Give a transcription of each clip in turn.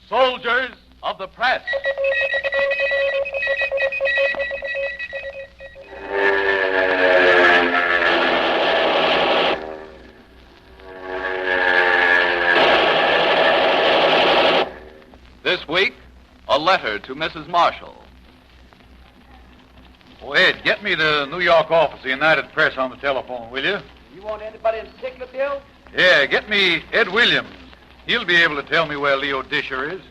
Soldiers of the Press. This week, a letter to Mrs. Marshall. Oh, Ed, get me the New York office of the United Press on the telephone, will you? You want anybody in particular, Bill? Yeah, get me Ed Williams. He'll be able to tell me where Leo Disher is.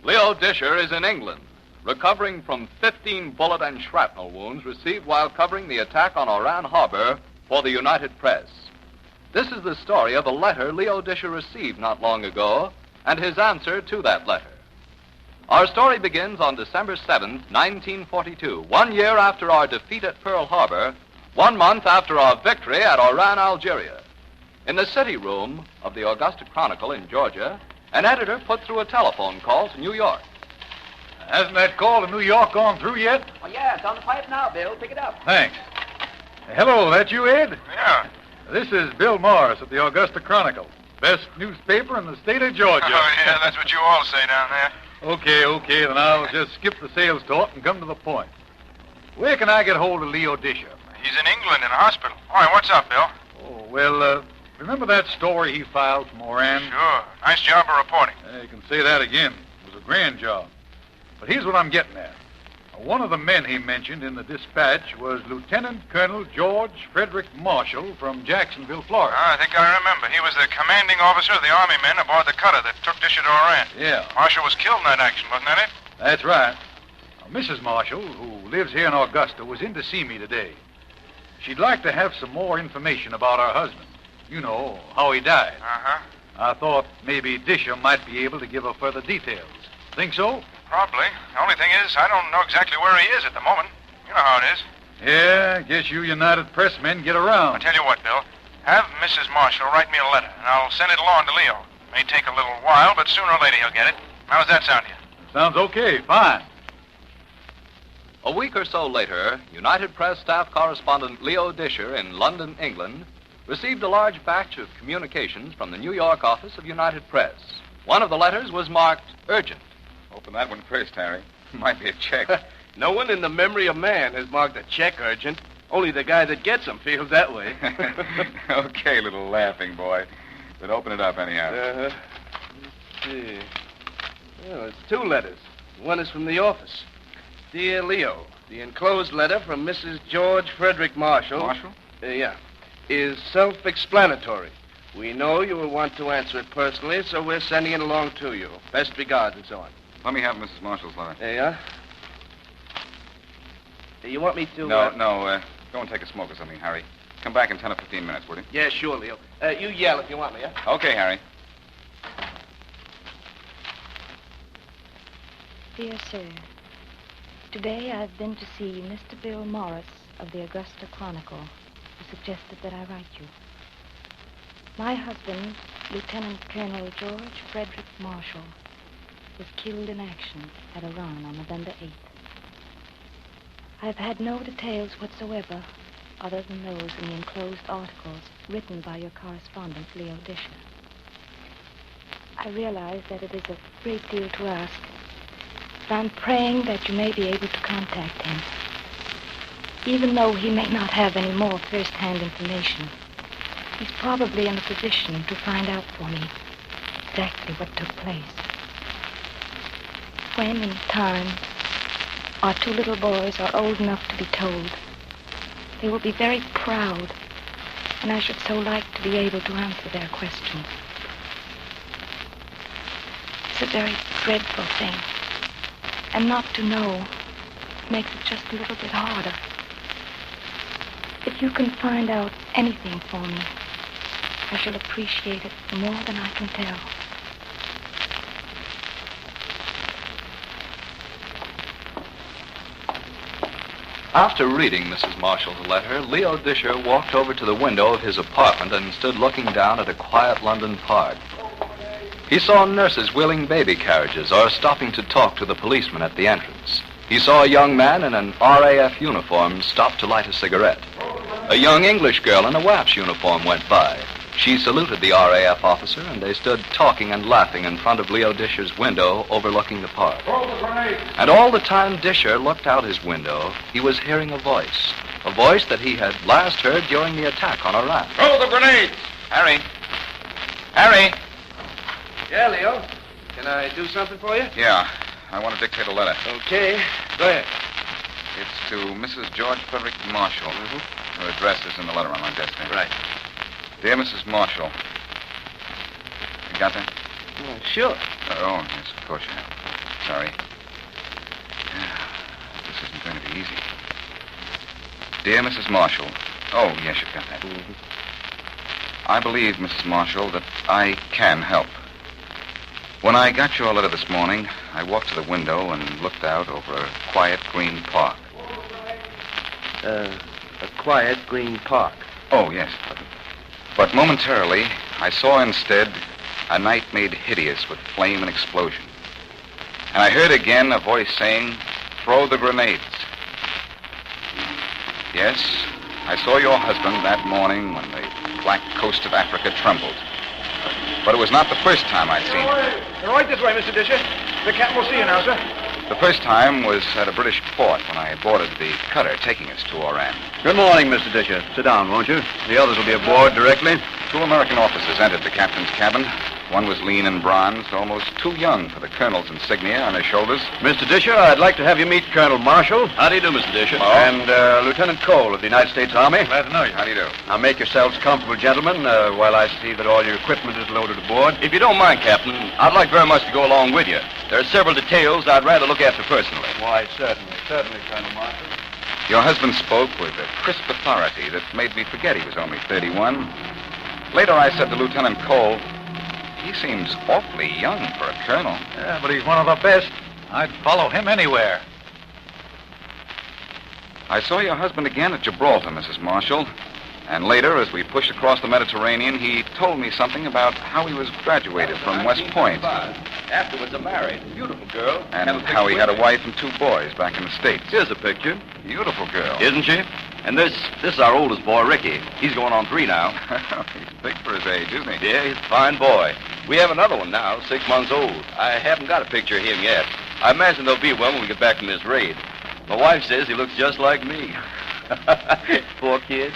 Leo Disher is in England, recovering from 15 bullet and shrapnel wounds received while covering the attack on Oran Harbor for the United Press. This is the story of a letter Leo Disher received not long ago and his answer to that letter. Our story begins on December 7th, 1942, 1 year after our defeat at Pearl Harbor, 1 month after our victory at Oran, Algeria. In the city room of the Augusta Chronicle in Georgia, an editor put through a telephone call to New York. Hasn't that call to New York gone through yet? Oh, yeah, it's on the pipe now, Bill. Pick it up. Thanks. Hello, that you, Ed? Yeah. This is Bill Morris at the Augusta Chronicle. Best newspaper in the state of Georgia. Oh, yeah, that's what you all say down there. Okay, then I'll just skip the sales talk and come to the point. Where can I get hold of Leo Disher? He's in England in a hospital. All right, what's up, Bill? Oh, well, remember that story he filed from Oran? Sure. Nice job of reporting. You can say that again. It was a grand job. But here's what I'm getting at. One of the men he mentioned in the dispatch was Lieutenant Colonel George Frederick Marshall from Jacksonville, Florida. I think I remember. He was the commanding officer of the Army men aboard the cutter that took Disher to Oran. Yeah. Marshall was killed in that action, wasn't that it? That's right. Now, Mrs. Marshall, who lives here in Augusta, was in to see me today. She'd like to have some more information about her husband. You know, how he died. Uh-huh. I thought maybe Disher might be able to give her further details. Think so? Probably. The only thing is, I don't know exactly where he is at the moment. You know how it is. Yeah, guess you United Press men get around. I'll tell you what, Bill. Have Mrs. Marshall write me a letter, and I'll send it along to Leo. May take a little while, but sooner or later he'll get it. How does that sound to you? Sounds okay. Fine. A week or so later, United Press staff correspondent Leo Disher in London, England, received a large batch of communications from the New York office of United Press. One of the letters was marked urgent. Open that one first, Harry. Might be a check. No one in the memory of man has marked a check urgent. Only the guy that gets them feels that way. Okay, little laughing boy. But open it up anyhow. Let's see. Well, it's 2 letters. One is from the office. Dear Leo, the enclosed letter from Mrs. George Frederick Marshall... Marshall? Yeah. Is self-explanatory. We know you will want to answer it personally, so we're sending it along to you. Best regards and so on. Let me have Mrs. Marshall's letter. There you are. You want me to... No. Go and take a smoke or something, Harry. Come back in 10 or 15 minutes, will you? Yeah, sure, Leo. You yell if you want me, yeah? Okay, Harry. Dear sir, today I've been to see Mr. Bill Morris of the Augusta Chronicle, who suggested that I write you. My husband, Lieutenant Colonel George Frederick Marshall, was killed in action at Oran on November 8th. I've had no details whatsoever other than those in the enclosed articles written by your correspondent, Leo Disher. I realize that it is a great deal to ask, but I'm praying that you may be able to contact him. Even though he may not have any more first-hand information, he's probably in a position to find out for me exactly what took place. When in time our 2 little boys are old enough to be told, they will be very proud, and I should so like to be able to answer their questions. It's a very dreadful thing, and not to know makes it just a little bit harder. If you can find out anything for me, I shall appreciate it more than I can tell. After reading Mrs. Marshall's letter, Leo Disher walked over to the window of his apartment and stood looking down at a quiet London park. He saw nurses wheeling baby carriages or stopping to talk to the policeman at the entrance. He saw a young man in an RAF uniform stop to light a cigarette. A young English girl in a WAP's uniform went by. She saluted the RAF officer, and they stood talking and laughing in front of Leo Disher's window overlooking the park. Throw the grenade. And all the time Disher looked out his window, he was hearing a voice that he had last heard during the attack on Iran. Throw the grenades. Harry. Harry. Yeah, Leo. Can I do something for you? Yeah, I want to dictate a letter. Okay. Go ahead. It's to Mrs. George Frederick Marshall. Mm-hmm. Her address is in the letter on my desk there. Right. Dear Mrs. Marshall. You got that? Sure. Oh, yes, of course you have. Sorry. This isn't going to be easy. Dear Mrs. Marshall. Oh, yes, you've got that. Mm-hmm. I believe, Mrs. Marshall, that I can help. When I got your letter this morning, I walked to the window and looked out over a quiet green park. A quiet green park. Oh, yes. But momentarily, I saw instead a night made hideous with flame and explosion. And I heard again a voice saying, "Throw the grenades." Yes, I saw your husband that morning when the black coast of Africa trembled. But it was not the first time I'd seen him. Right this way, Mr. Disher. The captain will see you now, sir. The first time was at a British port when I boarded the cutter taking us to Oran. Good morning, Mr. Disher. Sit down, won't you? The others will be aboard directly. 2 American officers entered the captain's cabin. One was lean and bronzed, almost too young for the colonel's insignia on his shoulders. Mr. Disher, I'd like to have you meet Colonel Marshall. How do you do, Mr. Disher? Oh. And Lieutenant Cole of the United States Army. Glad to know you. How do you do? Now make yourselves comfortable, gentlemen, while I see that all your equipment is loaded aboard. If you don't mind, Captain, I'd like very much to go along with you. There are several details I'd rather look after personally. Why, certainly, Colonel Marshall. Your husband spoke with a crisp authority that made me forget he was only 31. Later I said to Lieutenant Cole, "He seems awfully young for a colonel." Yeah, but he's one of the best. I'd follow him anywhere. I saw your husband again at Gibraltar, Mrs. Marshall. And later, as we pushed across the Mediterranean, he told me something about how he was graduated from West Point. Afterwards, I married a beautiful girl. And how he had a wife and 2 boys back in the States. Here's a picture. Beautiful girl. Isn't she? And this is our oldest boy, Ricky. He's going on 3 now. He's big for his age, isn't he? Yeah, he's a fine boy. We have another one now, 6 months old. I haven't got a picture of him yet. I imagine there'll be one when we get back from this raid. My wife says he looks just like me. Poor kid.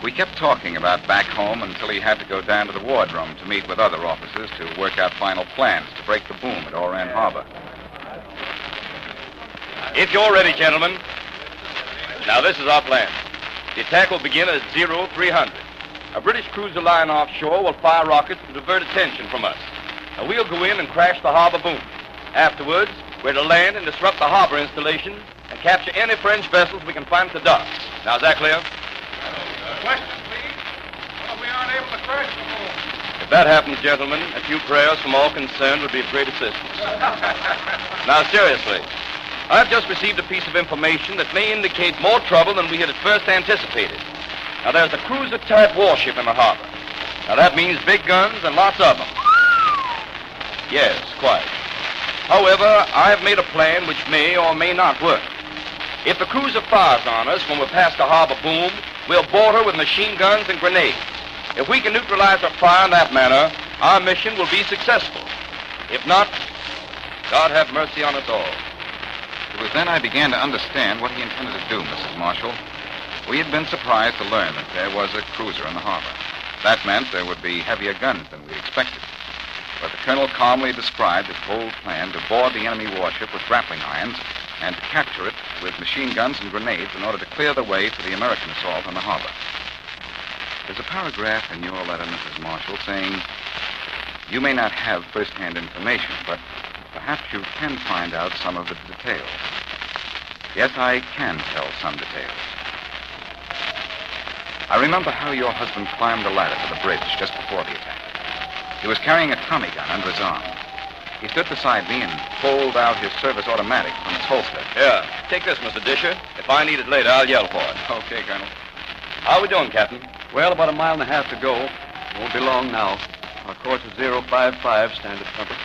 We kept talking about back home until he had to go down to the wardroom to meet with other officers to work out final plans to break the boom at Oran Harbor. If you're ready, gentlemen. Now, this is our plan. The attack will begin at 0300. A British cruiser lying offshore will fire rockets to divert attention from us. Now, we'll go in and crash the harbor boom. Afterwards, we're to land and disrupt the harbor installation and capture any French vessels we can find at the docks. Now, is that clear? Question, please. Well, we aren't able to crash the boom. If that happens, gentlemen, a few prayers from all concerned would be of great assistance. Now, seriously, I've just received a piece of information that may indicate more trouble than we had at first anticipated. Now, there's a cruiser-type warship in the harbor. Now, that means big guns and lots of them. Yes, quite. However, I've made a plan which may or may not work. If the cruiser fires on us when we're past the harbor boom, we'll board her with machine guns and grenades. If we can neutralize her fire in that manner, our mission will be successful. If not, God have mercy on us all. It was then I began to understand what he intended to do, Mrs. Marshall. We had been surprised to learn that there was a cruiser in the harbor. That meant there would be heavier guns than we expected. But the colonel calmly described his bold plan to board the enemy warship with grappling irons and to capture it with machine guns and grenades in order to clear the way to the American assault on the harbor. There's a paragraph in your letter, Mrs. Marshall, saying, "You may not have first-hand information, but perhaps you can find out some of the details." Yes, I can tell some details. I remember how your husband climbed the ladder to the bridge just before the attack. He was carrying a Tommy gun under his arm. He stood beside me and pulled out his service automatic from its holster. Here, take this, Mr. Disher. If I need it later, I'll yell for it. Okay, Colonel. How are we doing, Captain? Well, about 1.5 miles to go. Won't be long now. Our course is 055, standard compass.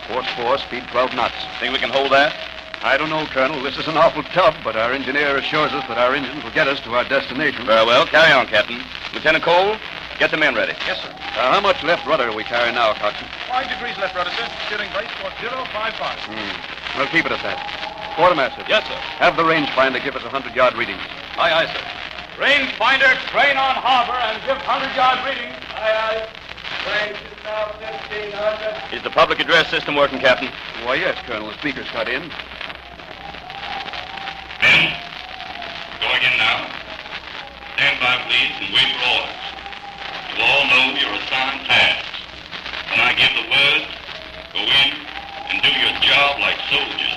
Course 4, speed 12 knots. Think we can hold that? I don't know, Colonel. This is an awful tub, but our engineer assures us that our engines will get us to our destination. Very well. Carry on, Captain. Lieutenant Cole, get the men ready. Yes, sir. How much left rudder are we carrying now, Coxswain? 5 degrees left rudder, sir. Steering brace for 055. We'll keep it at that. Quartermaster. Yes, sir. Have the rangefinder give us 100-yard readings. Aye, aye, sir. Rangefinder, train on harbor and give 100-yard readings. Aye, aye. Range is now 1,500. Is the public address system working, Captain? Why, yes, Colonel. The speaker's cut in. Men, going in now. Stand by, please, and wait for orders. You all know your assigned tasks. When I give the word, go in and do your job like soldiers.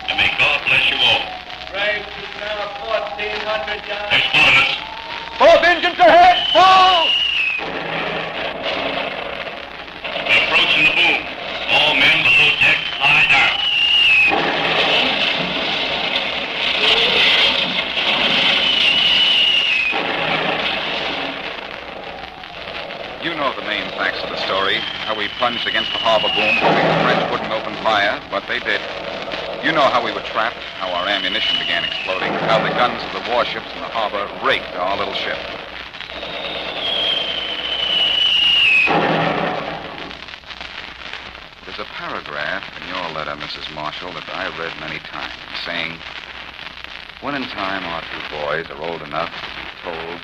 And may God bless you all. Range is now 1,400 yards. Exploders. Both engines ahead. Full! We're approaching the boom. All men below deck, lie down. You know the main facts of the story, how we plunged against the harbor boom, hoping the French wouldn't open fire, but they did. You know how we were trapped, how our ammunition began exploding, how the guns of the warships in the harbor raked our little ship. There's a paragraph in your letter, Mrs. Marshall, that I read many times, saying, when in time our two boys are old enough to be told,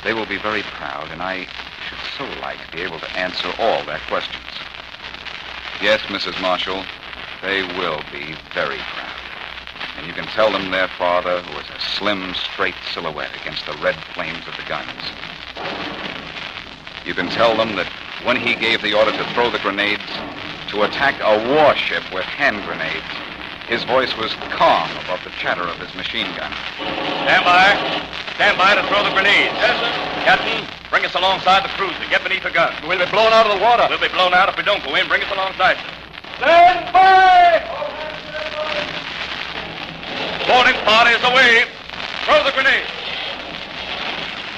they will be very proud, and I should so like to be able to answer all their questions. Yes, Mrs. Marshall, they will be very proud. And you can tell them their father, who was a slim, straight silhouette against the red flames of the guns. You can tell them that when he gave the order to throw the grenades, to attack a warship with hand grenades, his voice was calm above the chatter of his machine gun. Stand by. Stand by to throw the grenades. Yes, sir. Captain, bring us alongside the cruiser. Get beneath the gun. We'll be blown out of the water. We'll be blown out if we don't go in. Bring us alongside, sir. Stand by! Boarding party is away. Throw the grenades.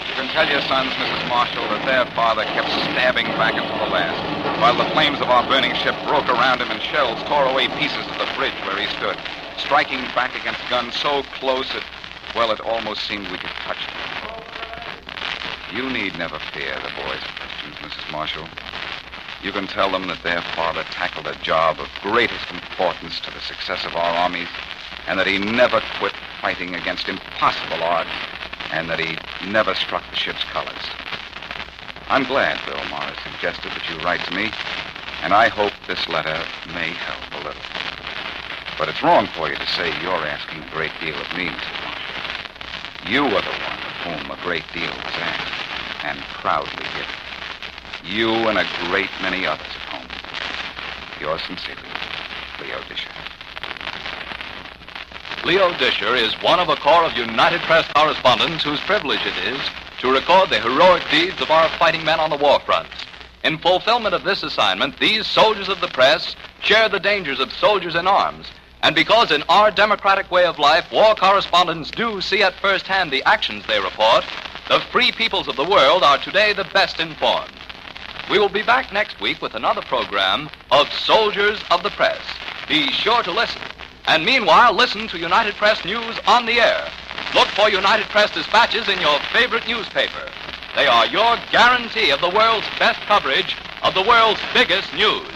You can tell your sons, Mrs. Marshall, that their father kept stabbing back until the last, while the flames of our burning ship broke around him and shells tore away pieces of the bridge where he stood, striking back against guns so close that, well, it almost seemed we could touch them. You need never fear the boys' questions, Mrs. Marshall. You can tell them that their father tackled a job of greatest importance to the success of our armies, and that he never quit fighting against impossible odds, and that he never struck the ship's colors. I'm glad Bill Morris suggested that you write to me, and I hope this letter may help a little. But it's wrong for you to say you're asking a great deal of me, Mrs. Marshall. You are the one of whom a great deal was asked, and proudly given. You and a great many others at home. Yours sincerely, Leo Disher. Leo Disher is one of a corps of United Press correspondents whose privilege it is to record the heroic deeds of our fighting men on the war front. In fulfillment of this assignment, these soldiers of the press share the dangers of soldiers in arms. And because in our democratic way of life, war correspondents do see at first hand the actions they report, the free peoples of the world are today the best informed. We will be back next week with another program of Soldiers of the Press. Be sure to listen. And meanwhile, listen to United Press News on the air. Look for United Press dispatches in your favorite newspaper. They are your guarantee of the world's best coverage of the world's biggest news.